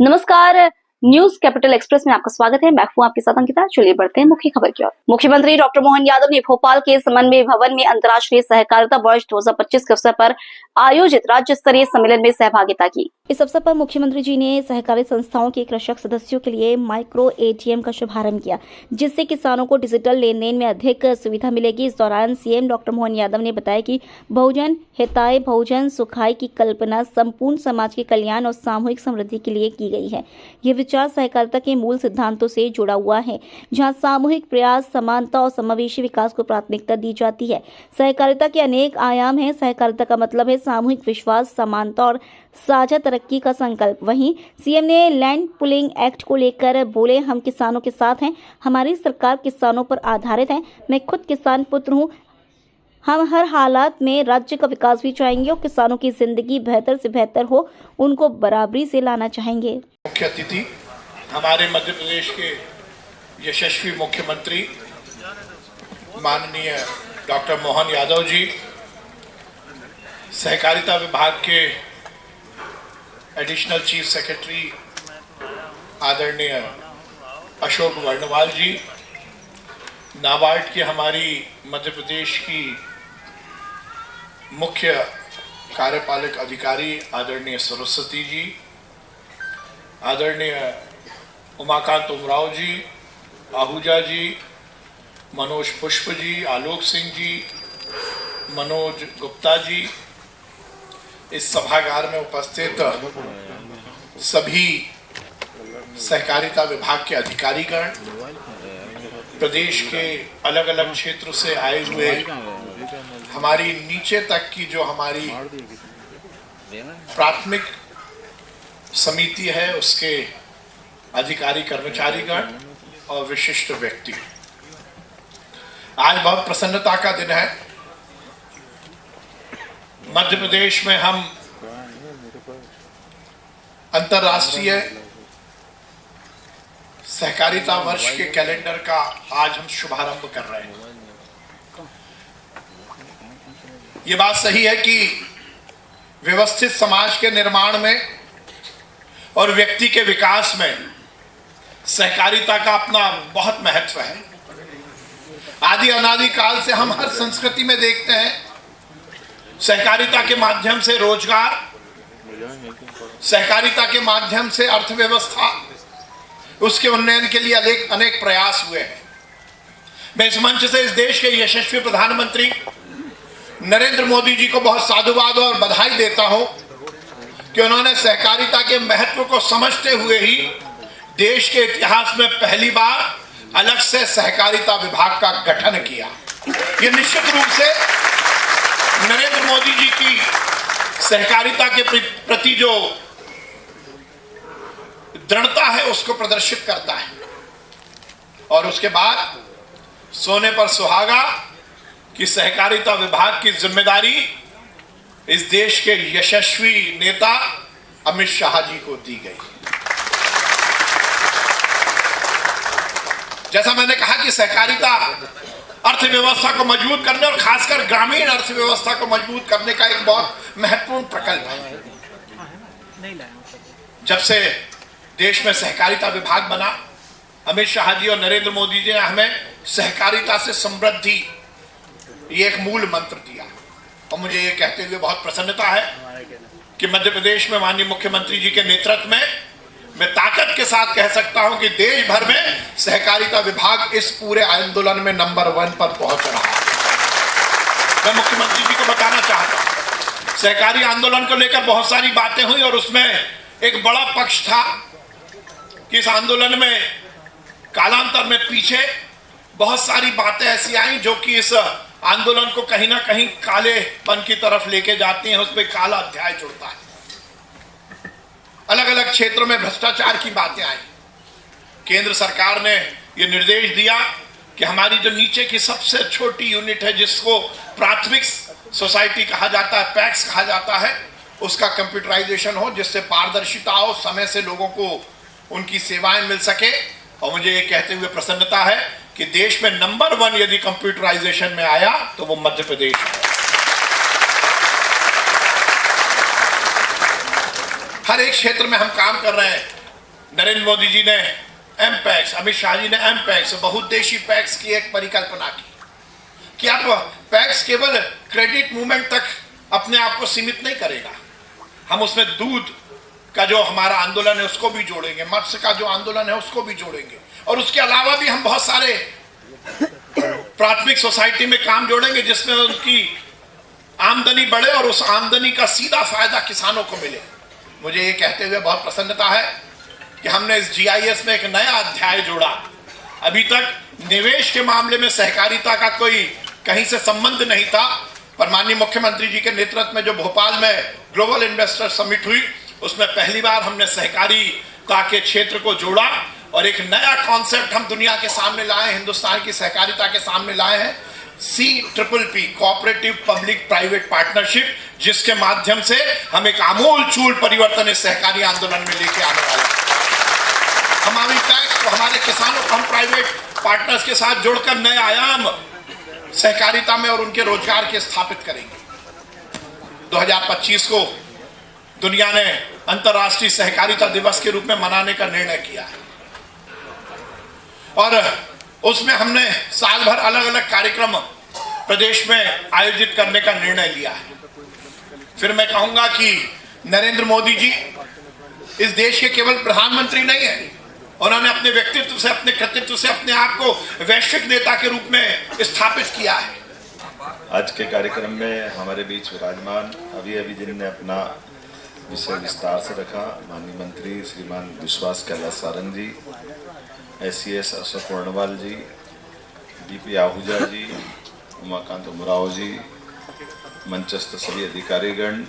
नमस्कार, news capital express में आपका स्वागत है। मैं हूं आपके साथ अंकिता। चलिए बढ़ते हैं मुख्य खबर की ओर। मुख्यमंत्री डॉक्टर मोहन यादव ने भोपाल के समन्वय भवन में अंतर्राष्ट्रीय सहकारिता वर्ष 2025 के अवसर पर आयोजित राज्य स्तरीय सम्मेलन में सहभागिता की। इस अवसर पर मुख्यमंत्री जी ने सहकारी संस्थाओं के कृषक सदस्यों के लिए माइक्रो एटीएम का शुभारंभ किया, जिससे किसानों को डिजिटल लेन देन में अधिक सुविधा मिलेगी। इस दौरान सीएम डॉक्टर मोहन यादव ने बताया कि बहुजन हिताय बहुजन सुखाय की कल्पना संपूर्ण समाज के कल्याण और सामूहिक समृद्धि के लिए की गई है। ये विचार सहकारिता के मूल सिद्धांतों से जुड़ा हुआ है, जहां सामूहिक प्रयास, समानता और समावेशी विकास को प्राथमिकता दी जाती है। सहकारिता के अनेक आयाम हैं। सहकारिता का मतलब है सामूहिक विश्वास, समानता और साझा तरक्की का संकल्प। वहीं सीएम ने लैंड पुलिंग एक्ट को लेकर बोले, हम किसानों के साथ हैं, हमारी सरकार किसानों पर आधारित है। मैं खुद किसान पुत्र हूँ। हम हर हालात में राज्य का विकास भी चाहेंगे और किसानों की जिंदगी बेहतर से बेहतर हो, उनको बराबरी से लाना चाहेंगे। मुख्य अतिथि हमारे मध्य प्रदेश के यशस्वी मुख्यमंत्री माननीय डॉक्टर मोहन यादव जी, सहकारिता विभाग के एडिशनल चीफ सेक्रेटरी आदरणीय अशोक वर्णवाल जी, नाबार्ड की हमारी मध्य प्रदेश की मुख्य कार्यपालक अधिकारी आदरणीय सरस्वती जी, आदरणीय उमाकांत उमराव जी, आहूजा जी, मनोज पुष्प जी, आलोक सिंह जी, मनोज गुप्ता जी, इस सभागार में उपस्थित सभी सहकारिता विभाग के अधिकारीगण, प्रदेश के अलग अलग क्षेत्र से आए हुए हमारी नीचे तक की जो हमारी प्राथमिक समिति है उसके अधिकारी कर्मचारीगण और विशिष्ट व्यक्ति, आज बहुत प्रसन्नता का दिन है। मध्य प्रदेश में हम अंतर्राष्ट्रीय सहकारिता वर्ष के कैलेंडर का आज हम शुभारंभ कर रहे हैं। ये बात सही है कि व्यवस्थित समाज के निर्माण में और व्यक्ति के विकास में सहकारिता का अपना बहुत महत्व है। आदि अनादि काल से हम हर संस्कृति में देखते हैं सहकारिता के माध्यम से रोजगार, सहकारिता के माध्यम से अर्थव्यवस्था, उसके उन्नयन के लिए अनेक प्रयास हुए हैं। मैं इस मंच से इस देश के यशस्वी प्रधानमंत्री नरेंद्र मोदी जी को बहुत साधुवाद और बधाई देता हूं कि उन्होंने सहकारिता के महत्व को समझते हुए ही देश के इतिहास में पहली बार अलग से सहकारिता विभाग का गठन किया। ये निश्चित रूप से नरेंद्र मोदी जी की सहकारिता के प्रति जो दृढ़ता है उसको प्रदर्शित करता है। और उसके बाद सोने पर सुहागा कि सहकारिता विभाग की जिम्मेदारी इस देश के यशस्वी नेता अमित शाह जी को दी गई। जैसा मैंने कहा कि सहकारिता अर्थव्यवस्था को मजबूत करने और खासकर ग्रामीण अर्थव्यवस्था को मजबूत करने का एक बहुत महत्वपूर्ण प्रकल्प है। जब से देश में सहकारिता विभाग बना, अमित शाह जी और नरेंद्र मोदी जी ने हमें सहकारिता से समृद्धि ये एक मूल मंत्र दिया। और मुझे ये कहते हुए बहुत प्रसन्नता है कि मध्य प्रदेश में माननीय मुख्यमंत्री जी के नेतृत्व में मैं ताकत के साथ कह सकता हूं कि देश भर में सहकारिता विभाग इस पूरे आंदोलन में नंबर 1 पर पहुंच रहा है। मैं मुख्यमंत्री जी को बताना चाहता हूं, सहकारी आंदोलन को लेकर बहुत सारी बातें हुई और उसमें एक बड़ा पक्ष था कि इस आंदोलन में कालांतर में पीछे बहुत सारी बातें ऐसी आई जो कि इस आंदोलन को कहीं ना कहीं कालेपन की तरफ लेके जाती हैं, उस पर काला अध्याय जुड़ता है। अलग अलग क्षेत्रों में भ्रष्टाचार की बातें आई। केंद्र सरकार ने यह निर्देश दिया कि हमारी जो नीचे की सबसे छोटी यूनिट है, जिसको प्राथमिक सोसाइटी कहा जाता है, पैक्स कहा जाता है, उसका कंप्यूटराइजेशन हो, जिससे पारदर्शिता हो, समय से लोगों को उनकी सेवाएं मिल सके। और मुझे ये कहते हुए प्रसन्नता है कि देश में नंबर 1 यदि कंप्यूटराइजेशन में आया तो वो मध्य प्रदेश है। हर एक क्षेत्र में हम काम कर रहे हैं। नरेंद्र मोदी जी ने एम पैक्स, अमित शाह जी ने एम पैक्स, बहुउद्देशीय पैक्स की एक परिकल्पना की कि आप पैक्स केवल क्रेडिट मूवमेंट तक अपने आप को सीमित नहीं करेगा। हम उसमें दूध का जो हमारा आंदोलन है उसको भी जोड़ेंगे, मत्स्य का जो आंदोलन है उसको भी जोड़ेंगे, और उसके अलावा भी हम बहुत सारे प्राथमिक सोसाइटी में काम जोड़ेंगे जिसमें उनकी आमदनी बढ़े और उस आमदनी का सीधा फायदा किसानों को मिले। मुझे ये कहते हुए बहुत प्रसन्नता है कि हमने इस जीआईएस में एक नया अध्याय जोड़ा। अभी तक निवेश के मामले में सहकारिता का कोई कहीं से संबंध नहीं था, पर माननीय मुख्यमंत्री जी के नेतृत्व में जो भोपाल में ग्लोबल इन्वेस्टर समिट हुई उसमें पहली बार हमने सहकारिता के क्षेत्र को जोड़ा और एक नया कॉन्सेप्ट हम दुनिया के सामने लाए, हिंदुस्तान की सहकारिता के सामने लाए हैं, CPPP, cooperative public private partnership, जिसके माध्यम से हम एक आमूल चूल परिवर्तन इस सहकारी आंदोलन में लेके आने वाले हैं। हमारी टैक्स को, हमारे किसानों को हम प्राइवेट पार्टनर्स के साथ जोड़कर नए आयाम सहकारिता में और उनके रोजगार के स्थापित करेंगे। 2025 को दुनिया ने अंतर्राष्ट्रीय सहकारिता दिवस के रूप में मनाने का निर्णय किया है और उसमें हमने साल भर अलग अलग कार्यक्रम प्रदेश में आयोजित करने का निर्णय लिया है। फिर मैं कहूंगा कि नरेंद्र मोदी जी इस देश के केवल प्रधानमंत्री नहीं है, उन्होंने अपने व्यक्तित्व से, अपने कृतित्व से अपने आप को वैश्विक नेता के रूप में स्थापित किया है। आज के कार्यक्रम में हमारे बीच विराजमान अभी जिन्होंने अपना विषय विस्तार से रखा, माननीय मंत्री श्रीमान विश्वास कैलाश सारंग जी, SCS अशोक वर्णवाल जी, DP आहूजा जी, उमाकांत उमराव जी, मंचस्थ सभी अधिकारीगण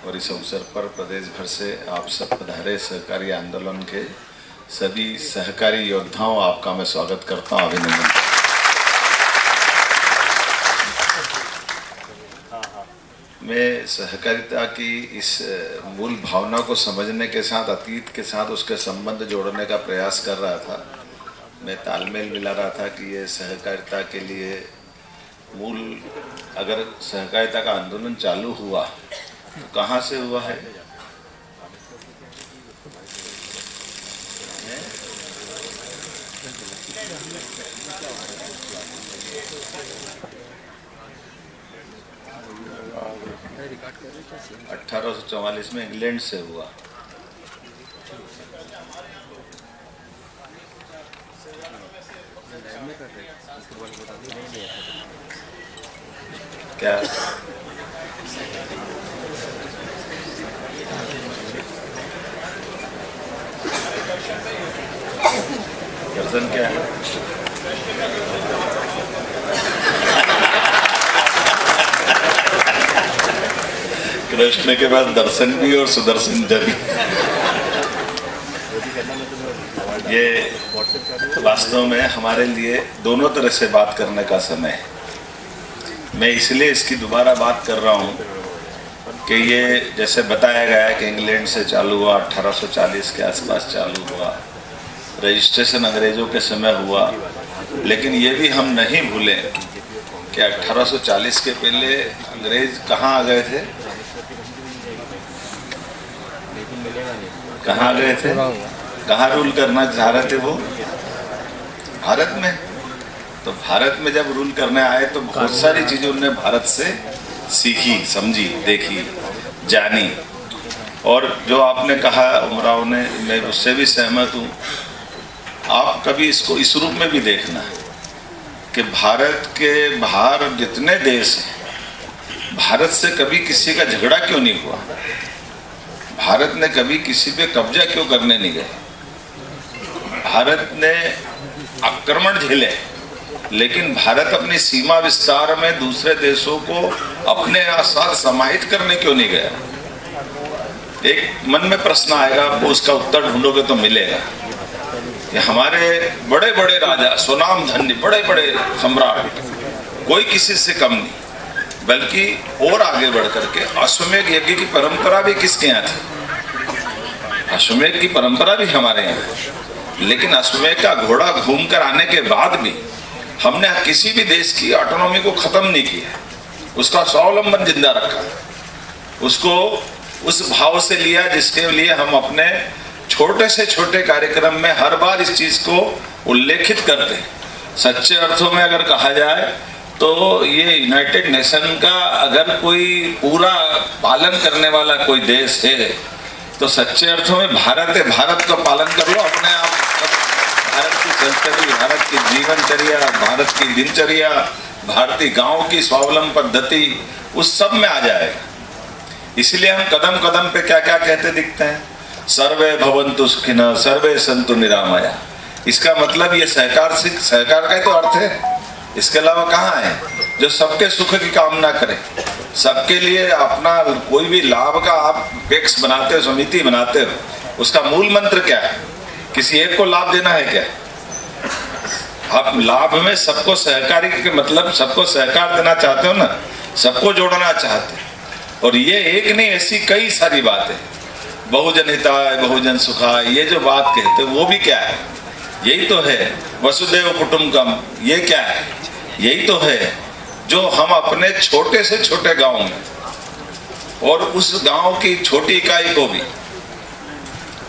और इस अवसर पर प्रदेश भर से आप सब पधारे सहकारी आंदोलन के सभी सहकारी योद्धाओं, आपका मैं स्वागत करता हूं, अभिनंदन। मैं सहकारिता की इस मूल भावना को समझने के साथ अतीत के साथ उसके संबंध जोड़ने का प्रयास कर रहा था। मैं तालमेल मिला रहा था कि ये सहकारिता के लिए मूल, अगर सहकारिता का आंदोलन चालू हुआ तो कहाँ से हुआ है? रिकॉर्ड 1844 में इंग्लैंड से हुआ। क्या दर्शन क्या है? कृष्ण के बाद दर्शन भी और सुदर्शन भी। ये वास्तव में हमारे लिए दोनों तरह से बात करने का समय है। मैं इसलिए इसकी दोबारा बात कर रहा हूँ कि ये जैसे बताया गया है कि इंग्लैंड से चालू हुआ, 1840 के आसपास चालू हुआ, रजिस्ट्रेशन अंग्रेजों के समय हुआ, लेकिन ये भी हम नहीं भूलें कि 1840 के पहले अंग्रेज कहाँ आ गए थे? कहाँ गए थे? कहाँ रूल करना चाह रहे थे वो? भारत में। तो भारत में जब रूल करने आए तो बहुत सारी चीजें उन्होंने भारत से सीखी, समझी, देखी, जानी। और जो आपने कहा उमराव ने, मैं उससे भी सहमत हूँ। आप कभी इसको इस रूप में भी देखना कि भारत के बाहर जितने देश हैं, भारत से कभी किसी का झगड़ा क्यों नहीं हुआ? भारत ने कभी किसी पे कब्जा क्यों करने नहीं गए? भारत ने आक्रमण झेले, लेकिन भारत अपनी सीमा विस्तार में दूसरे देशों को अपने साथ समाहित करने क्यों नहीं गया? एक मन में प्रश्न आएगा, वो उसका उत्तर ढूंढोगे तो मिलेगा। कि हमारे बड़े बड़े राजा, सुनाम धन्य बड़े बड़े सम्राट, कोई किसी से कम नहीं, बल्कि और आगे बढ़ करके अश्वमेध यज्ञ की परंपरा भी किसके यहाँ थी? अश्वमेध की परंपरा भी हमारे यहाँ। लेकिन अश्वमेध का घोड़ा घूमकर आने के बाद भी हमने किसी भी देश की ऑटोनॉमी को खत्म नहीं किया, उसका स्वावलंबन जिंदा रखा, उसको उस भाव से लिया जिसके लिए हम अपने छोटे से छोटे कार्यक्रम में हर बार इस चीज को उल्लेखित करते हैं। सच्चे अर्थों में अगर कहा जाए तो ये यूनाइटेड नेशन का अगर कोई पूरा पालन करने वाला कोई देश है तो सच्चे अर्थों में भारत है। भारत का पालन कर लो अपने आप। भारत की संस्कृति, भारत की जीवनचर्या, भारत की दिनचर्या, भारतीय गांव की स्वावलंबन पद्धति, उस सब में आ जाएगा। इसलिए हम कदम कदम पे क्या क्या कहते दिखते हैं, सर्वे भवन्तु सुखिनः, सर्वे सन्तु निरामया। इसका मतलब ये सहकार का ही तो अर्थ है। इसके अलावा कहाँ है जो सबके सुख की कामना करे, सबके लिए अपना कोई भी लाभ का आप टैक्स बनाते हो, समिति बनाते हो, उसका मूल मंत्र क्या है? किसी एक को लाभ देना है क्या? आप लाभ में सबको सहकारी के मतलब सबको सहकार देना चाहते हो ना, सबको जोड़ना चाहते हो। और ये एक नहीं, ऐसी कई सारी बातें, बहुजन हिताय बहुजन सुखाय, ये जो बात कहते हो वो भी क्या है? यही तो है वसुदेव कुटुंबकम। ये क्या है? यही तो है जो हम अपने छोटे से छोटे गांव में और उस गांव की छोटी इकाई को भी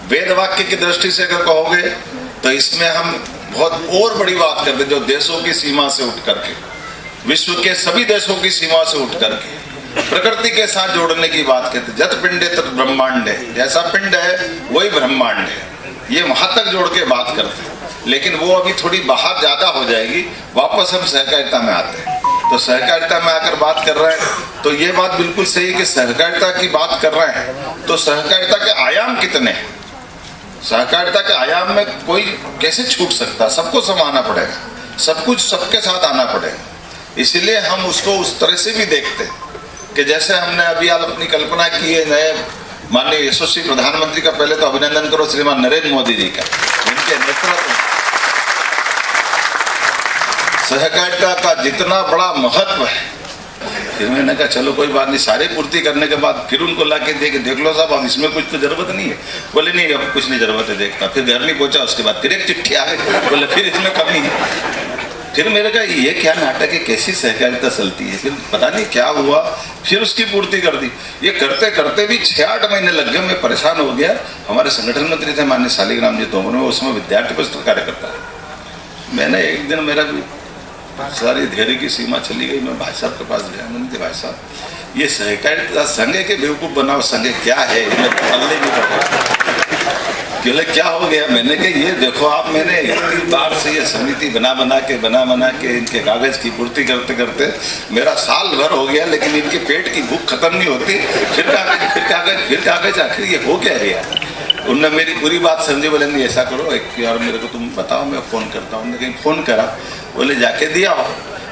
वेद वाक्य की दृष्टि से अगर कहोगे तो इसमें हम बहुत और बड़ी बात करते, जो देशों की सीमा से उठ करके, विश्व के सभी देशों की सीमा से उठ करके प्रकृति के साथ जोड़ने की बात कहते। जत पिंडे तत् ब्रह्मांड है, जैसा पिंड है वही ब्रह्मांड है, ये वहां तक जोड़ के बात करते हैं। लेकिन वो अभी थोड़ी बाहर ज्यादा हो जाएगी। वापस हम सहकारिता में आते हैं। तो सहकारिता में आकर बात कर रहे हैं तो ये बात बिल्कुल सही है कि सहकारिता की बात कर रहे हैं तो सहकारिता के आयाम कितने हैं? सहकारिता के आयाम में कोई कैसे छूट सकता? सबको समाना पड़ेगा, सब कुछ सबके साथ आना पड़ेगा। इसलिए हम उसको उस तरह से भी देखते हैं कि जैसे हमने अभी अपनी कल्पना की है नए माननीय यशस्वी प्रधानमंत्री का, पहले तो अभिनंदन करो श्रीमान नरेंद्र मोदी जी का, उनके नेतृत्व में सहकारिता का जितना बड़ा महत्व है। फिर मैंने कहा चलो कोई बात नहीं, सारी पूर्ति करने के बाद फिर उनको ला के देख लो साहब, अब इसमें कुछ तो जरूरत नहीं है। बोले नहीं अब कुछ नहीं जरूरत है देखता। फिर घर नहीं पहुंचा, उसके बाद फिर एक चिट्ठी आ गई, बोले फिर इसमें कमी है। फिर मेरे कहा ये क्या नाटक है, कैसी सहकारिता चलती है? फिर पता नहीं क्या हुआ, फिर उसकी पूर्ति कर दी। ये करते करते भी 6-8 महीने लग गए, मैं परेशान हो गया। हमारे संगठन मंत्री थे माननीय शालिग्राम जी तोमर, में उसमें विद्यार्थी परिषद कार्यकर्ता है। मैंने एक दिन मेरा सारी धैर्य की सीमा चली गई, मैं भाई साहब के पास गया। मैंने कहा भाई साहब ये सहकारिता संघ के बेवकूफ बनाओ संघ क्या है, मैं पल्ले नहीं पड़ा। बोले क्या हो गया? मैंने कहा ये देखो आप, मैंने इतनी बार से ये समिति बना बना के इनके कागज की पूर्ति करते करते मेरा साल भर हो गया, लेकिन इनके पेट की भूख खत्म नहीं होती। फिर कागज आखिर ये हो क्या गया? उनने मेरी पूरी बात समझी। बोले नहीं ऐसा करो एक यार मेरे को तुम बताओ, मैं फोन करता हूँ। कहीं फोन करा, बोले जाके दिया।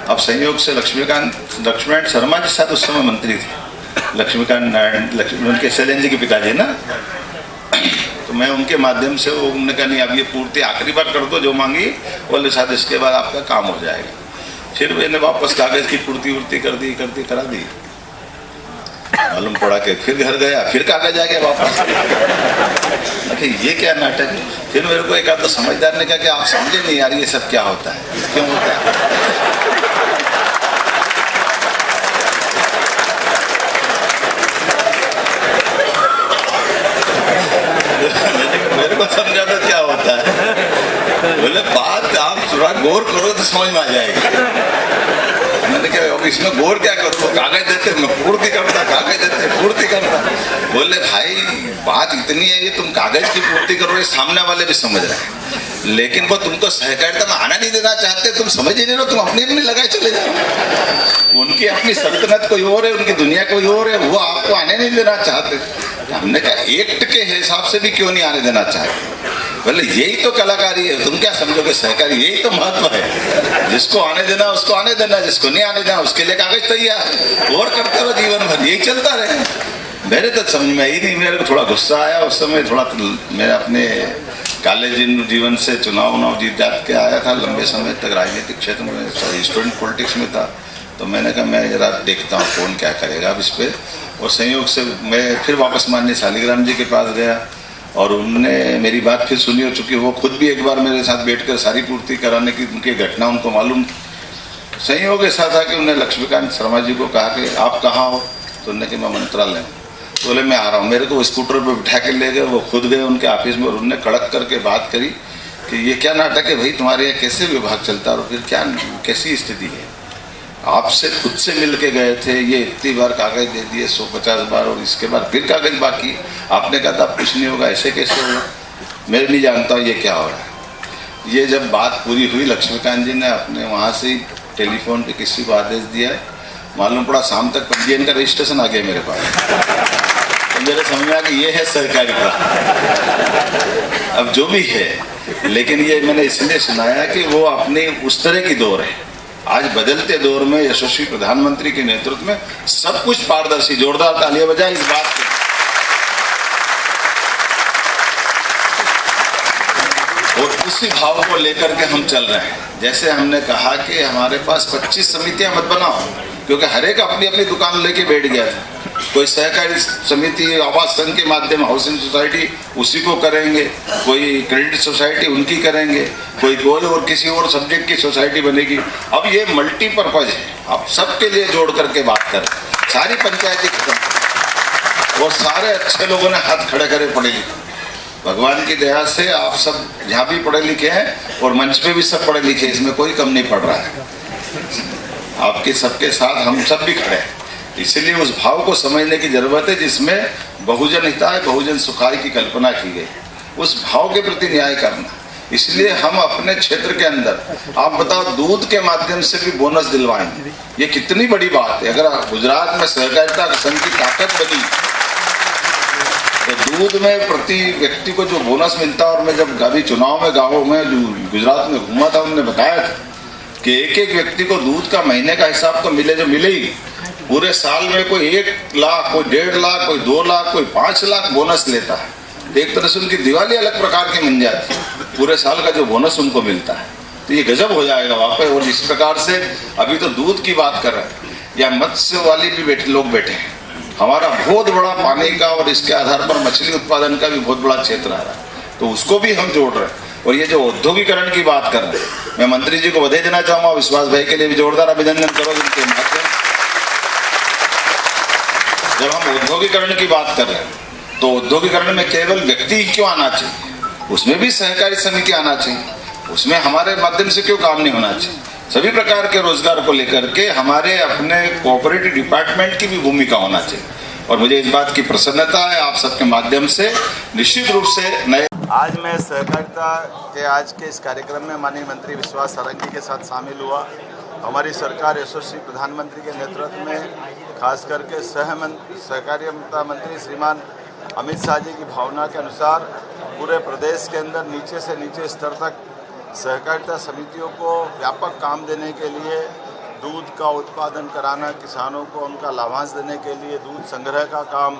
अब संयोग से लक्ष्मीकांत शर्मा जी साथ उस समय मंत्री थे, लक्ष्मीकांत नारायण, उनके शैलेंद्र जी के पिताजी ना। तो मैं उनके माध्यम से उन्होंने कहा नहीं अब ये पूर्ति आखिरी बार कर दो जो मांगी, बोले साथ इसके बाद आपका काम हो जाएगा। फिर मैंने वापस कागज की पूर्ति करा दी। मालूम पड़ा के फिर घर गया, फिर कागज आ गया वापस। ये क्या नाटक है? फिर मेरे को एक आध तो समझदार ने कहा कि आप समझे नहीं यार ये सब क्या होता है, क्यों होता है? मेरे को समझा तो क्या होता है? बोले बात आप थोड़ा गौर करो तो समझ में आ जाएगी। मैंने कहा इसमें गौर क्या करो? कागज देते मैं पूर्ति करता, कागज देते पूर्ति करता। बोले भाई बात इतनी है, ये तुम कागज की पूर्ति करो ये सामने वाले भी समझ रहे हैं, लेकिन वो तुमको सहकारिता में आना नहीं देना चाहते। तुम समझ ही नहीं रहो, तुम अपनी लगाए चले जाओ। उनकी अपनी सल्तनत कोई और है, उनकी दुनिया कोई और है, वो आपको आने नहीं देना चाहते। हमने कहा एक्ट के हिसाब से भी क्यों नहीं आने देना चाहते? बोले यही तो कलाकारी है, तुम क्या समझोगे सहकारी? यही तो महत्व है, जिसको आने देना उसको आने देना, जिसको नहीं आने देना उसके लिए कागज तैयार और करते रहो जीवन भर, यही चलता रहे। मेरे तो समझ में ही नहीं, मेरे को थोड़ा गुस्सा आया उस समय। थोड़ा मैं अपने कॉलेज जीवन से चुनाव जीत जात के आया था, लंबे समय तक राजनीतिक क्षेत्र में स्टूडेंट पॉलिटिक्स में था। तो मैंने कहा मैं जरा देखता हूँ कौन क्या करेगा अब इस पर। और संयोग से मैं फिर वापस माननीय शालिग्राम जी के पास गया और उनने मेरी बात फिर सुनी, हो चुकी वो खुद भी एक बार मेरे साथ बैठकर सारी पूर्ति कराने की उनकी घटना उनको मालूम। संयोग ऐसा था कि उन्होंने लक्ष्मीकांत शर्मा जी को कहा कि आप कहाँ हो? तो उन्होंने कहा मैं मंत्रालय। बोले मैं आ रहा हूँ। मेरे को स्कूटर पे बिठा के ले गए, वो खुद गए उनके ऑफिस में और उन्होंने कड़क करके बात करी कि ये क्या नाटक है भाई, तुम्हारे यहाँ कैसे विभाग चलता है और फिर क्या कैसी स्थिति है। आपसे खुद से मिल के गए थे, ये इतनी बार कागज दे दिए 150 बार और इसके बाद फिर कागज बाकी। आपने कहा था कुछ नहीं होगा, ऐसे कैसे होगा। मैं नहीं जानता हूँ ये क्या हो रहा है। ये जब बात पूरी हुई, लक्ष्मीकांत जी ने अपने वहाँ से टेलीफोन पे किसी को आदेश दिया है, मालूम पड़ा शाम तक पंजीयन का रजिस्ट्रेशन आ गया मेरे पास। तो मेरे समझ में आ कि ये है सहकारिता। अब जो भी है, लेकिन ये मैंने इसलिए सुनाया कि वो अपनी उस तरह की दौर है। आज बदलते दौर में यशस्वी प्रधानमंत्री के नेतृत्व में सब कुछ पारदर्शी। जोरदार तालियां बजाएं इस बात के। और उसी भाव को लेकर के हम चल रहे हैं। जैसे हमने कहा कि हमारे पास 25 समितियां मत बनाओ, क्योंकि हर एक अपनी अपनी दुकान लेके बैठ गया था। कोई सहकारी समिति आवास संघ के माध्यम हाउसिंग सोसाइटी उसी को करेंगे, कोई क्रेडिट सोसाइटी उनकी करेंगे, कोई और किसी और सब्जेक्ट की सोसाइटी बनेगी। अब ये मल्टीपर्पज है, अब सबके लिए जोड़ करके बात करें। सारी पंचायतें खत्म और सारे अच्छे लोगों ने हाथ खड़े करे पढ़े लिखे। भगवान की दया से आप सब यहाँ भी पढ़े लिखे हैं और मंच पे भी सब पढ़े लिखे, इसमें कोई कम नहीं पड़ रहा है। आपके सबके साथ हम सब भी खड़े हैं। इसलिए उस भाव को समझने की जरूरत है जिसमें बहुजन हिताय बहुजन सुखाय की कल्पना की गई। उस भाव के प्रति न्याय करना। इसलिए हम अपने क्षेत्र के अंदर, आप बताओ, दूध के माध्यम से भी बोनस दिलवाएंगे। ये कितनी बड़ी बात है। अगर गुजरात में सहकारिता संघ की ताकत बनी तो दूध में प्रति व्यक्ति को जो बोनस मिलता है, और मैं जब अभी चुनाव में गाँवों में गुजरात में घूमा था, उन्होंने बताया था कि एक एक व्यक्ति को दूध का महीने का हिसाब तो मिले जो मिले ही, पूरे साल में कोई 1 लाख, कोई 1.5 लाख, कोई 2 लाख, कोई 5 लाख बोनस लेता है। एक तरह से उनकी दिवाली अलग प्रकार की बन जाती है, पूरे साल का जो बोनस उनको मिलता है। तो ये गजब हो जाएगा वाकई। और इस प्रकार से अभी तो दूध की बात कर रहे हैं, या मत्स्य वाली भी लोग बैठे हैं। हमारा बहुत बड़ा पानी का और इसके आधार पर मछली उत्पादन का भी बहुत बड़ा क्षेत्र आ रहा है, तो उसको भी हम जोड़ रहे हैं। और ये जो औद्योगिकरण की बात कर रहे हैं, मैं मंत्री जी को बधाई देना चाहूंगा, विश्वास भाई के लिए भी जोरदार अभिनंदन करो इनके माध्यम। जब हम औद्योगिकरण की बात कर रहे हैं तो औद्योगिकरण में केवल व्यक्ति ही क्यों आना चाहिए, उसमें भी सहकारी समिति आना चाहिए, उसमें हमारे माध्यम से क्यों काम नहीं होना चाहिए। सभी प्रकार के रोजगार को लेकर के हमारे अपने कोऑपरेटिव डिपार्टमेंट की भी भूमिका होना चाहिए। और मुझे इस बात की प्रसन्नता है आप सबके माध्यम से निश्चित रूप से नए। आज मैं सहकारिता के आज के इस कार्यक्रम में माननीय मंत्री विश्वास सारंगी के साथ शामिल हुआ। हमारी सरकार यशस्वी प्रधानमंत्री के नेतृत्व में खास करके सहकारिता मंत्री श्रीमान अमित शाह जी की भावना के अनुसार पूरे प्रदेश के अंदर नीचे से नीचे स्तर तक सहकारिता समितियों को व्यापक काम देने के लिए, दूध का उत्पादन कराना, किसानों को उनका लाभांश देने के लिए दूध संग्रह का काम,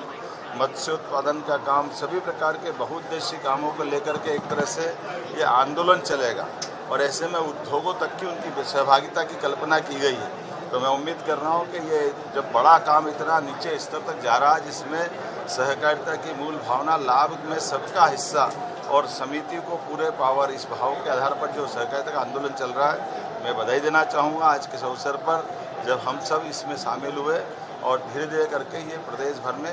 मत्स्य उत्पादन का काम, सभी प्रकार के बहुउद्देशीय कामों को लेकर के एक तरह से ये आंदोलन चलेगा। और ऐसे में उद्योगों तक की उनकी सहभागिता की कल्पना की गई है। तो मैं उम्मीद कर रहा हूँ कि ये जब बड़ा काम इतना नीचे स्तर तक जा रहा है, जिसमें सहकारिता की मूल भावना, लाभ में सबका हिस्सा और समिति को पूरे पावर, इस भाव के आधार पर जो सहकारिता का आंदोलन चल रहा है, मैं बधाई देना चाहूँगा आज के अवसर पर जब हम सब इसमें शामिल हुए। और धीरे धीरे करके ये प्रदेश भर में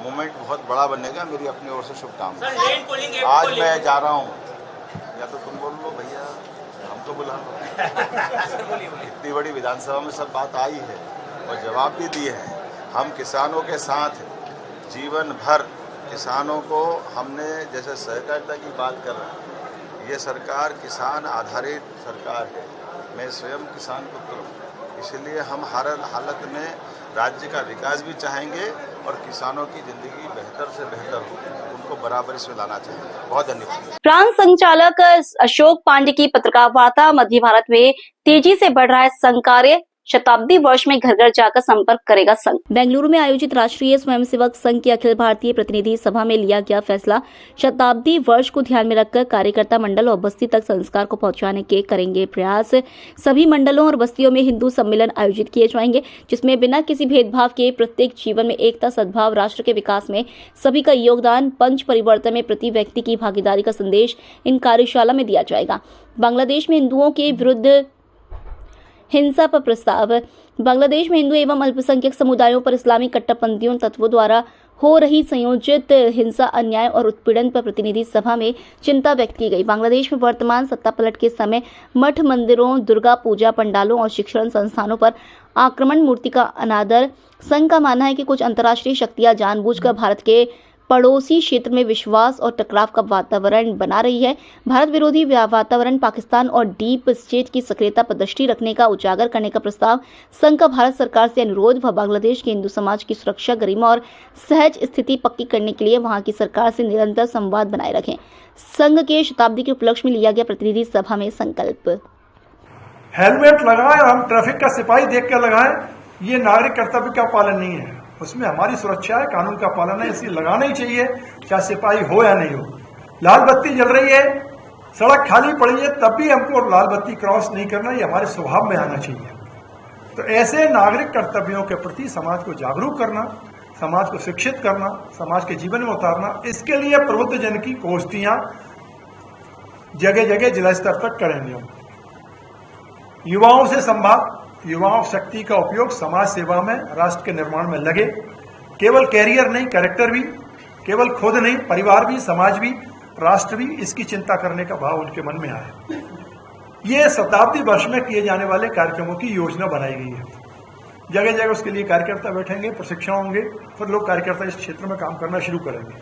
मूवमेंट बहुत बड़ा बनेगा। मेरी अपनी ओर से शुभकामनाएं। आज मैं जा रहा हूँ, या तो तुम बोल लो भैया, हमको बुला लो। इतनी बड़ी विधानसभा में सब बात आई है और जवाब भी दिए हैं। हम किसानों के साथ जीवन भर किसानों को हमने, जैसे सहकारिता की बात कर रहे हैं, ये सरकार किसान आधारित सरकार है। मैं स्वयं किसान पुत्र हूँ, इसलिए हम हर हालत में राज्य का विकास भी चाहेंगे और किसानों की जिंदगी बेहतर से बेहतर हो, उनको बराबर इसमें लाना चाहेंगे। बहुत धन्यवाद। प्रांत संचालक अशोक पांडे की पत्रकार वार्ता। मध्य भारत में तेजी से बढ़ रहा है संघ कार्य, शताब्दी वर्ष में घर घर जाकर संपर्क करेगा संघ। बेंगलुरु में आयोजित राष्ट्रीय स्वयंसेवक संघ की अखिल भारतीय प्रतिनिधि सभा में लिया गया फैसला, शताब्दी वर्ष को ध्यान में रखकर कार्यकर्ता मंडल और बस्ती तक संस्कार को पहुंचाने के करेंगे प्रयास। सभी मंडलों और बस्तियों में हिंदू सम्मेलन आयोजित किए जाएंगे, जिसमें बिना किसी भेदभाव के प्रत्येक जीवन में एकता, सद्भाव, राष्ट्र के विकास में सभी का योगदान, पंच परिवर्तन में प्रति व्यक्ति की भागीदारी का संदेश इन कार्यशाला में दिया जाएगा। बांग्लादेश में हिंदुओं के विरुद्ध हिंसा पर प्रस्ताव। बांग्लादेश में हिंदू एवं अल्पसंख्यक समुदायों पर इस्लामी कट्टरपंथियों तत्वों द्वारा हो रही संयोजित हिंसा, अन्याय और उत्पीड़न पर प्रतिनिधि सभा में चिंता व्यक्त की गई। बांग्लादेश में वर्तमान सत्ता पलट के समय मठ मंदिरों, दुर्गा पूजा पंडालों और शिक्षण संस्थानों पर आक्रमण, मूर्ति का अनादर। संघ का मानना है कि कुछ अंतर्राष्ट्रीय शक्तियां जानबूझकर भारत के पड़ोसी क्षेत्र में विश्वास और टकराव का वातावरण बना रही है। भारत विरोधी वातावरण, पाकिस्तान और डीप स्टेट की सक्रियता पर दृष्टि रखने का उजागर करने का प्रस्ताव। संघ का भारत सरकार से अनुरोध, व बांग्लादेश के हिंदू समाज की सुरक्षा, गरिमा और सहज स्थिति पक्की करने के लिए वहां की सरकार से निरंतर संवाद बनाए रखें। संघ के शताब्दी के उपलक्ष्य में लिया गया प्रतिनिधि सभा में संकल्प। हेलमेट लगाएं और हम ट्रैफिक का सिपाही देख कर लगाएं, ये नागरिक कर्तव्य का पालन नहीं है। उसमें हमारी सुरक्षा है, कानून का पालन है, इसलिए लगाना ही चाहिए, चाहे सिपाही हो या नहीं हो। लाल बत्ती जल रही है, सड़क खाली पड़ी है, तब भी हमको लाल बत्ती क्रॉस नहीं करना, ये हमारे स्वभाव में आना चाहिए। तो ऐसे नागरिक कर्तव्यों के प्रति समाज को जागरूक करना, समाज को शिक्षित करना, समाज के जीवन में उतारना, इसके लिए प्रबुद्ध जन की गोष्ठियां जगह जगह जिला स्तर तक करेंगे हम। युवाओं से संवाद, युवाओं शक्ति का उपयोग समाज सेवा में, राष्ट्र के निर्माण में लगे। केवल कैरियर नहीं, कैरेक्टर भी, केवल खुद नहीं, परिवार भी, समाज भी, राष्ट्र भी, इसकी चिंता करने का भाव उनके मन में आया। ये शताब्दी वर्ष में किए जाने वाले कार्यक्रमों की योजना बनाई गई है। जगह जगह उसके लिए कार्यकर्ता बैठेंगे, प्रशिक्षण होंगे, फिर लोग कार्यकर्ता इस क्षेत्र में काम करना शुरू करेंगे।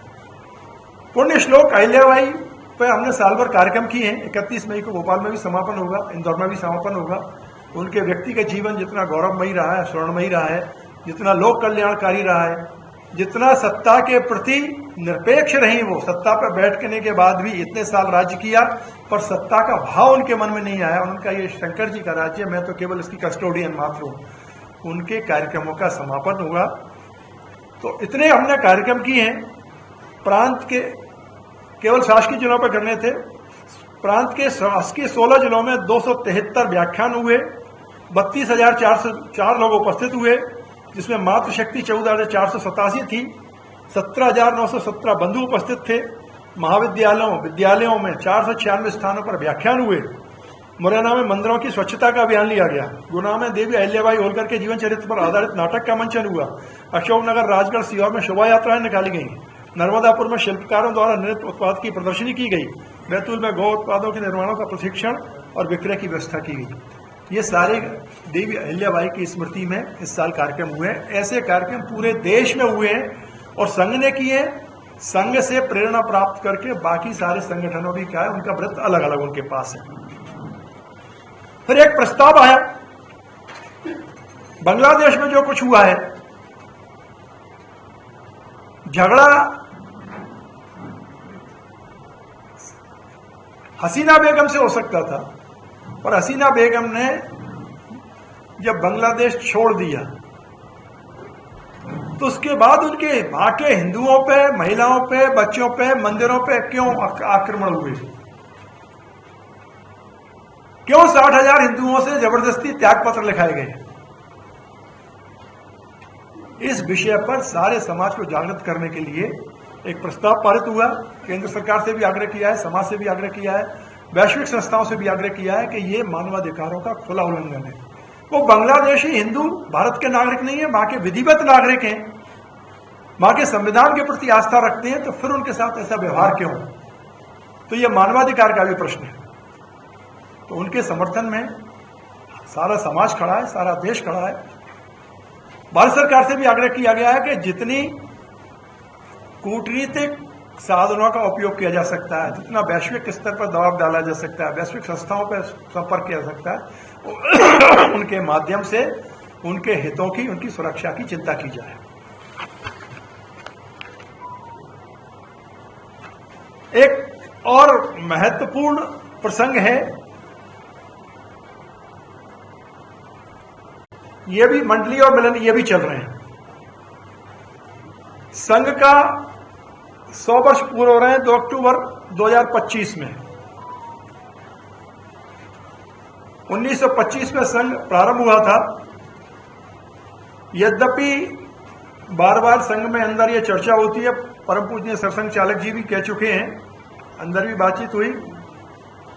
पुण्य श्लोक अहिल्याबाई पर हमने साल भर कार्यक्रम किए हैं। 31 मई को भोपाल में भी समापन होगा, इंदौर में भी समापन होगा। उनके व्यक्ति का जीवन जितना गौरवमयी रहा है, स्वर्णमयी रहा है, जितना लोक कल्याणकारी रहा है, जितना सत्ता के प्रति निरपेक्ष रही, वो सत्ता पर बैठने के बाद भी इतने साल राज्य किया, पर सत्ता का भाव उनके मन में नहीं आया। उनका ये शंकर जी का राज्य, मैं तो केवल इसकी कस्टोडियन मात्र हूं। उनके कार्यक्रमों का समापन होगा। तो इतने हमने कार्यक्रम किए हैं। प्रांत के केवल शासकीय जिलों पर करने थे। प्रांत के शासकीय 16 जिलों में 273 व्याख्यान हुए, 32,404 लोग उपस्थित हुए, जिसमें मातृशक्ति 14,487 थी, 17,917 बंधु उपस्थित थे। विद्यालयों में 496 स्थानों पर व्याख्यान हुए। मुरैना में मंदिरों की स्वच्छता का अभियान लिया गया। गुना में देवी अहिल्याबाई होलकर के जीवन चरित्र पर आधारित नाटक का मंचन हुआ। अशोकनगर, राजगढ़, सीहोर में शोभा यात्राएं निकाली गई। नर्मदापुर में शिल्पकारों द्वारा निर्मित उत्पाद की प्रदर्शनी की गई। बैतूल में गौ उत्पादों के निर्माणों का प्रशिक्षण और विक्रय की व्यवस्था की गई। ये सारे देवी अहिल्याबाई की स्मृति में इस साल कार्यक्रम हुए। ऐसे कार्यक्रम पूरे देश में हुए हैं और संघ ने किए। संघ से प्रेरणा प्राप्त करके बाकी सारे संगठनों भी क्या है, उनका व्रत अलग अलग उनके पास है। फिर एक प्रस्ताव आया, बांग्लादेश में जो कुछ हुआ है, झगड़ा हसीना बेगम से हो सकता था, और हसीना बेगम ने जब बांग्लादेश छोड़ दिया तो उसके बाद उनके वहां के हिंदुओं पे, महिलाओं पे, बच्चों पे, मंदिरों पे क्यों आक्रमण हुए? क्यों 60,000 हिंदुओं से जबरदस्ती त्याग पत्र लिखाए गए? इस विषय पर सारे समाज को जागृत करने के लिए एक प्रस्ताव पारित हुआ। केंद्र सरकार से भी आग्रह किया है, समाज से भी आग्रह किया है, वैश्विक संस्थाओं से भी आग्रह किया है कि ये मानवाधिकारों का खुला उल्लंघन है। वो बांग्लादेशी हिंदू भारत के नागरिक नहीं है, वहां के विधिवत नागरिक हैं, वहां के संविधान के प्रति आस्था रखते हैं, तो फिर उनके साथ ऐसा व्यवहार क्यों? तो ये मानवाधिकार का भी प्रश्न है। तो उनके समर्थन में सारा समाज खड़ा है, सारा देश खड़ा है। भारत सरकार से भी आग्रह किया गया है कि जितनी कूटनीतिक साधनों का उपयोग किया जा सकता है, जितना वैश्विक स्तर पर दबाव डाला जा सकता है, वैश्विक संस्थाओं पर संपर्क किया जा सकता है, उनके माध्यम से उनके हितों की, उनकी सुरक्षा की चिंता की जाए। एक और महत्वपूर्ण प्रसंग है, ये भी मंडली और मिलन ये भी चल रहे हैं। संघ का 100 वर्ष पूरे हो रहे हैं 2 अक्टूबर 2025 में। 1925 में संघ प्रारंभ हुआ था। यद्यपि बार बार संघ में अंदर ये चर्चा होती है, परम पूजनीय सरसंघ चालक जी भी कह चुके हैं, अंदर भी बातचीत हुई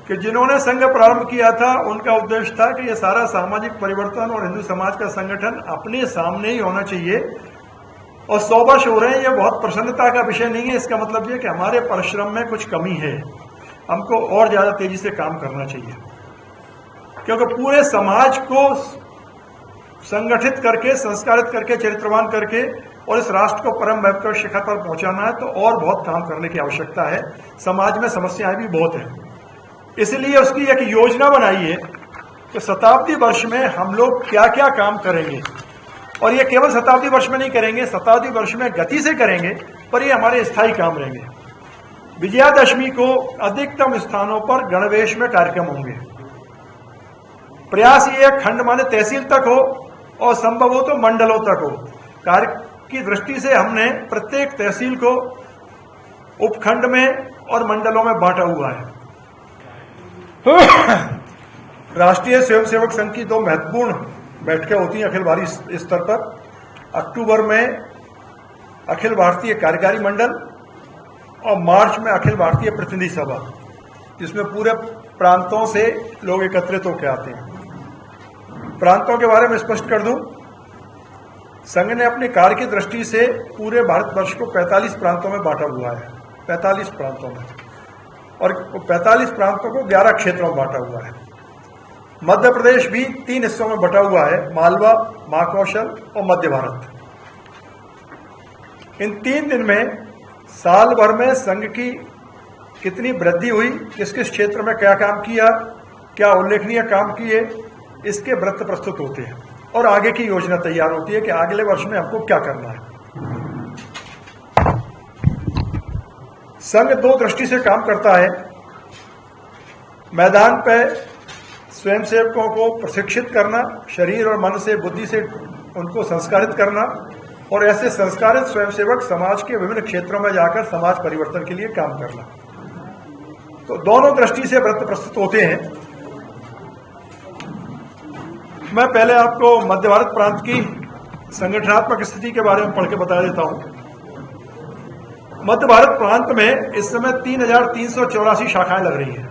कि जिन्होंने संघ प्रारंभ किया था उनका उद्देश्य था कि ये सारा सामाजिक परिवर्तन और हिंदू समाज का संगठन अपने सामने ही होना चाहिए, और 100 वर्ष हो रहे हैं, ये बहुत प्रसन्नता का विषय नहीं है। इसका मतलब ये कि हमारे परिश्रम में कुछ कमी है, हमको और ज्यादा तेजी से काम करना चाहिए, क्योंकि पूरे समाज को संगठित करके, संस्कारित करके, चरित्रवान करके और इस राष्ट्र को परम वैभव शिखर पर पहुंचाना है, तो और बहुत काम करने की आवश्यकता है। समाज में समस्याएं भी बहुत हैं, इसलिए उसकी एक योजना बनाइए कि शताब्दी वर्ष में हम लोग क्या क्या काम करेंगे। और ये केवल शताब्दी वर्ष में नहीं करेंगे, शताब्दी वर्ष में गति से करेंगे, पर ये हमारे स्थायी काम रहेंगे। विजयादशमी को अधिकतम स्थानों पर गणवेश में कार्यक्रम होंगे। प्रयास ये खंड माने तहसील तक हो और संभव हो तो मंडलों तक हो। कार्य की दृष्टि से हमने प्रत्येक तहसील को उपखंड में और मंडलों में बांटा हुआ है। राष्ट्रीय स्वयंसेवक संघ की 2 महत्वपूर्ण बैठकें होती हैं अखिल भारतीय स्तर पर। अक्टूबर में अखिल भारतीय कार्यकारी मंडल और मार्च में अखिल भारतीय प्रतिनिधि सभा, जिसमें पूरे प्रांतों से लोग एकत्रित होकर आते हैं। प्रांतों के बारे में स्पष्ट कर दूं, संघ ने अपने कार्य की दृष्टि से पूरे भारतवर्ष को 45 प्रांतों में बांटा हुआ है, 45 प्रांतों में, और 45 प्रांतों को 11 क्षेत्रों में बांटा हुआ है। मध्य प्रदेश भी 3 हिस्सों में बटा हुआ है, मालवा, महाकौशल और मध्य भारत। इन 3 दिन में साल भर में संघ की कितनी वृद्धि हुई, किस किस क्षेत्र में क्या काम किया, क्या उल्लेखनीय काम किए, इसके वृत्त प्रस्तुत होते हैं और आगे की योजना तैयार होती है कि अगले वर्ष में हमको क्या करना है। संघ 2 दृष्टि से काम करता है। मैदान पर स्वयंसेवकों को प्रशिक्षित करना, शरीर और मन से, बुद्धि से उनको संस्कारित करना, और ऐसे संस्कारित स्वयंसेवक समाज के विभिन्न क्षेत्रों में जाकर समाज परिवर्तन के लिए काम करना। तो दोनों दृष्टि से व्रत प्रस्तुत होते हैं। मैं पहले आपको मध्य भारत प्रांत की संगठनात्मक स्थिति के बारे में पढ़ के बता देता हूं। मध्य भारत प्रांत में इस समय 3384 शाखाएं लग रही हैं,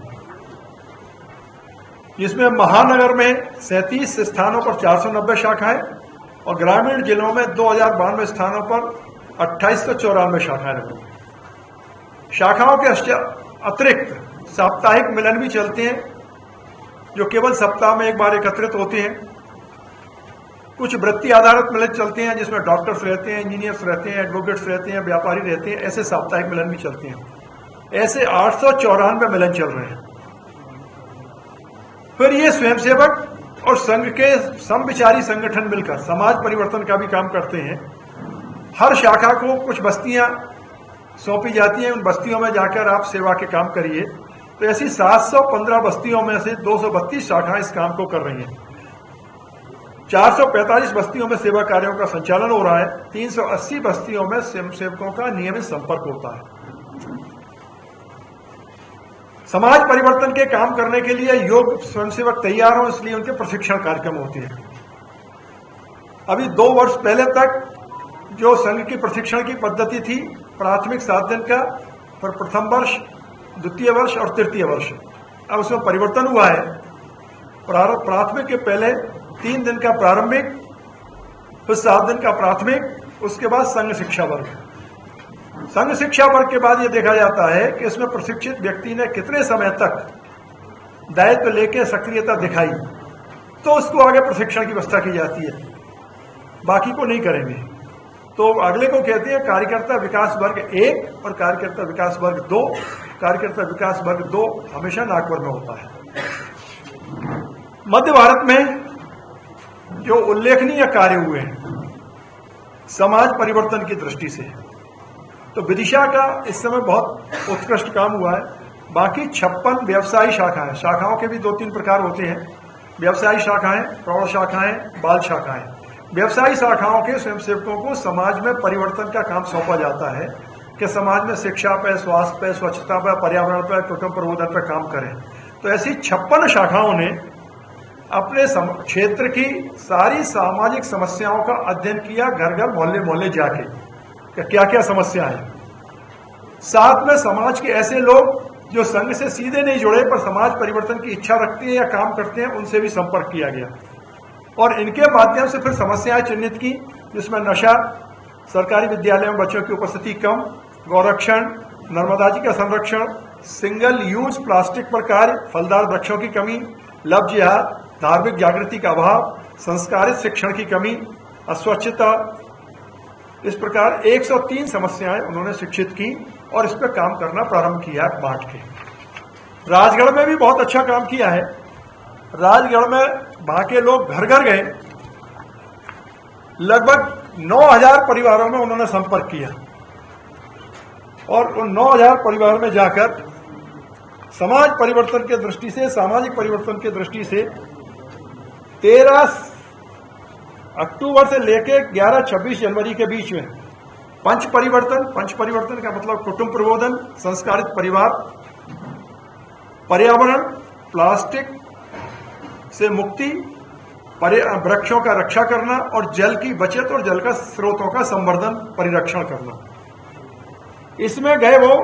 जिसमें महानगर में 37 स्थानों पर 490 शाखाएं और ग्रामीण जिलों में 2092 स्थानों पर 2894 शाखाएं लग रही हैं। शाखाओं के अतिरिक्त साप्ताहिक मिलन भी चलते हैं, जो केवल सप्ताह में एक बार एकत्रित होते हैं। कुछ वृत्ति आधारित मिलन चलते हैं, जिसमें डॉक्टर्स रहते हैं, इंजीनियर्स रहते हैं, एडवोकेट्स रहते हैं, व्यापारी रहते हैं। ऐसे साप्ताहिक मिलन भी चलते हैं। ऐसे 894 मिलन चल रहे हैं। फिर ये स्वयंसेवक और संघ के समविचारी संगठन मिलकर समाज परिवर्तन का भी काम करते हैं। हर शाखा को कुछ बस्तियां सौंपी जाती हैं, उन बस्तियों में जाकर आप सेवा के काम करिए। तो ऐसी 715 बस्तियों में से 232 शाखाएं इस काम को कर रही हैं। 445 बस्तियों में सेवा कार्यों का संचालन हो रहा है। 380 बस्तियों में स्वयंसेवकों का नियमित संपर्क होता है। समाज परिवर्तन के काम करने के लिए योग्य स्वयंसेवक तैयार हो, इसलिए उनके प्रशिक्षण कार्यक्रम होते हैं। अभी 2 वर्ष पहले तक जो संघ की प्रशिक्षण की पद्धति थी, प्राथमिक 7 दिन का, फिर प्रथम वर्ष, द्वितीय वर्ष और तृतीय वर्ष, अब उसमें परिवर्तन हुआ है। प्राथमिक के पहले 3 दिन का प्रारंभिक, फिर 7 दिन का प्राथमिक, उसके बाद संघ शिक्षा वर्ग। संघ शिक्षा वर्ग के बाद यह देखा जाता है कि इसमें प्रशिक्षित व्यक्ति ने कितने समय तक दायित्व लेके सक्रियता दिखाई, तो उसको आगे प्रशिक्षण की व्यवस्था की जाती है। बाकी को नहीं करेंगे। तो अगले को कहते हैं कार्यकर्ता विकास वर्ग 1 और कार्यकर्ता विकास वर्ग 2। कार्यकर्ता विकास वर्ग 2 हमेशा नागपुर में होता है। मध्य भारत में जो उल्लेखनीय कार्य हुए हैं समाज परिवर्तन की दृष्टि से, तो विदिशा का इस समय बहुत उत्कृष्ट काम हुआ है। बाकी 56 व्यवसायी शाखाएं, शाखाओं के भी 2-3 प्रकार होते हैं। व्यवसायी शाखाएं, प्रौढ़ शाखाएं, बाल शाखाएं। व्यवसायी शाखाओं के स्वयंसेवकों को समाज में परिवर्तन का काम सौंपा जाता है कि समाज में शिक्षा पे, स्वास्थ्य पे, स्वच्छता पे, पर्यावरण पे, कुटुंब प्रबोधन पे काम करें। तो ऐसी 56 शाखाओं ने अपने क्षेत्र की सारी सामाजिक समस्याओं का अध्ययन किया, घर घर मोहल्ले मोहल्ले जाके क्या क्या समस्या है। साथ में समाज के ऐसे लोग जो संघ से सीधे नहीं जुड़े पर समाज परिवर्तन की इच्छा रखते हैं या काम करते हैं, उनसे भी संपर्क किया गया और इनके माध्यम से फिर समस्याएं चिन्हित की, जिसमें नशा, सरकारी विद्यालयों में बच्चों की उपस्थिति कम, गौरक्षण, नर्मदा जी का संरक्षण, सिंगल यूज प्लास्टिक पर कार्य, फलदार वृक्षों की कमी, लव जिहाद, धार्मिक जागृति का अभाव, संस्कारित शिक्षण की कमी, अस्वच्छता, इस प्रकार 103 समस्याएं उन्होंने शिक्षित की और इस पर काम करना प्रारंभ किया बांट के। राजगढ़ में भी बहुत अच्छा काम किया है। राजगढ़ में वहां के लोग घर घर गए, लगभग 9000 परिवारों में उन्होंने संपर्क किया और उन 9000 परिवारों में जाकर समाज परिवर्तन के दृष्टि से, सामाजिक परिवर्तन की दृष्टि से 13 अक्टूबर से लेकर 11-26 जनवरी के बीच में पंच परिवर्तन का मतलब कुटुंब प्रबोधन, संस्कारित परिवार, पर्यावरण, प्लास्टिक से मुक्ति, वृक्षों का रक्षा करना और जल की बचत और जल का स्रोतों का संवर्धन, परिरक्षण करना। इसमें गए वो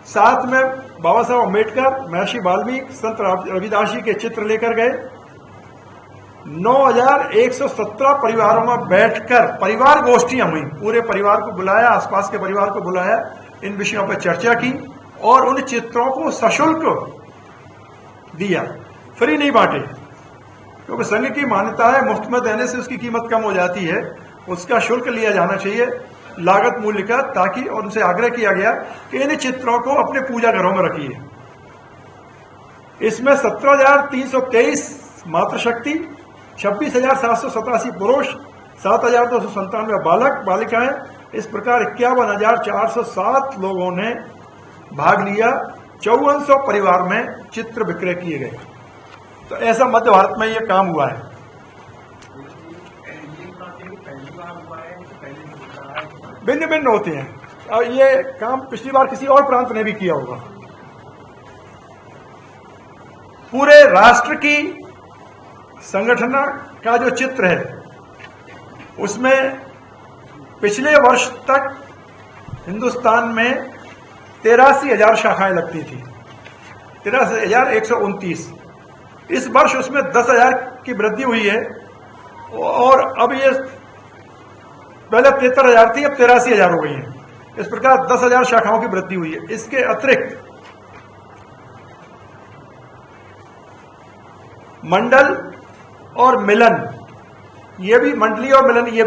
साथ में बाबा साहब अम्बेडकर, महर्षि वाल्मीकि, संत रविदास जी के चित्र लेकर गए। 9117 परिवारों में बैठकर परिवार गोष्ठियां हुई, पूरे परिवार को बुलाया, आसपास के परिवार को बुलाया, इन विषयों पर चर्चा की और उन चित्रों को सशुल्क दिया, फ्री नहीं बांटे, क्योंकि संघ की मान्यता है मुफ्त में देने से उसकी कीमत कम हो जाती है, उसका शुल्क लिया जाना चाहिए, लागत मूल्य का, ताकि उनसे आग्रह किया गया कि इन चित्रों को अपने पूजा घरों में रखिए। इसमें 17,323 मातृशक्ति, 26,787 पुरुष, 7,297 बालक बालिकाएं, इस प्रकार 51,407 लोगों ने भाग लिया। 5400 परिवार में चित्र विक्रय किए गए। तो ऐसा मध्य भारत में यह काम हुआ है। भिन्न भिन्न होते हैं और ये काम पिछली बार किसी और प्रांत ने भी किया होगा। पूरे राष्ट्र की संगठन का जो चित्र है उसमें पिछले वर्ष तक हिंदुस्तान में 83,000 शाखाएं लगती थी, 83,129। इस वर्ष उसमें 10,000 की वृद्धि हुई है और अब ये पहले 73,000 थी, अब 83,000 हो गई है। इस प्रकार 10,000 शाखाओं की वृद्धि हुई है। इसके अतिरिक्त मंडल और मिलन, ये भी मंडली और मिलन ये